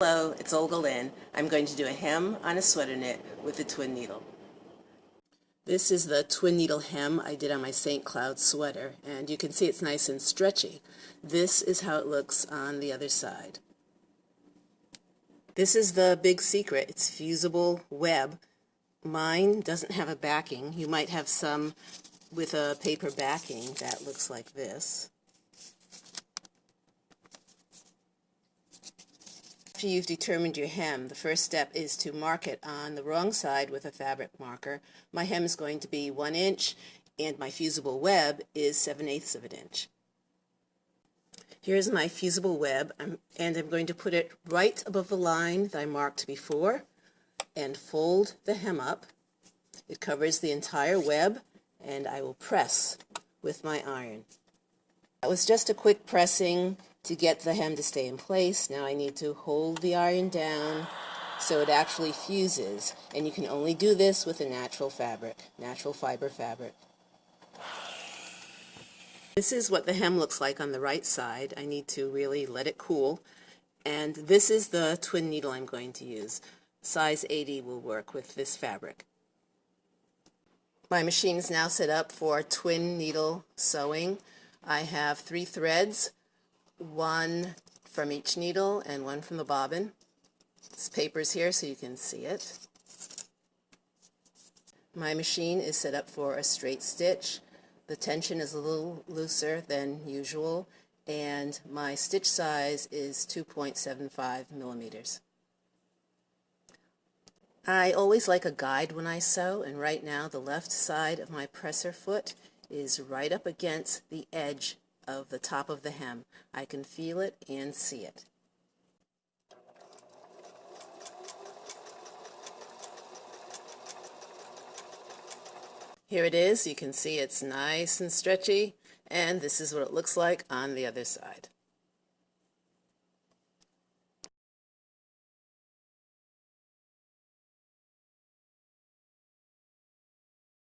Hello, it's Olga Lynn. I'm going to do a hem on a sweater knit with a twin needle. This is the twin needle hem I did on my St. Cloud sweater, and you can see it's nice and stretchy. This is how it looks on the other side. This is the big secret. It's fusible web. Mine doesn't have a backing. You might have some with a paper backing that looks like this. After you've determined your hem, the first step is to mark it on the wrong side with a fabric marker. My hem is going to be 1 inch and my fusible web is 7/8 of an inch. Here's my fusible web, and I'm going to put it right above the line that I marked before and fold the hem up. It covers the entire web, and I will press with my iron. That was just a quick pressing to get the hem to stay in place. Now I need to hold the iron down so it actually fuses, and you can only do this with a natural fiber fabric. This is what the hem looks like on the right side. I need to really let it cool, and this is the twin needle I'm going to use. Size 80 will work with this fabric. My machine is now set up for twin needle sewing. I have 3 threads, 1 from each needle and 1 from the bobbin. This paper's here so you can see it. My machine is set up for a straight stitch. The tension is a little looser than usual, and my stitch size is 2.75 millimeters. I always like a guide when I sew, and right now the left side of my presser foot is right up against the edge of the top of the hem. I can feel it and see it. Here it is. You can see it's nice and stretchy, and this is what it looks like on the other side.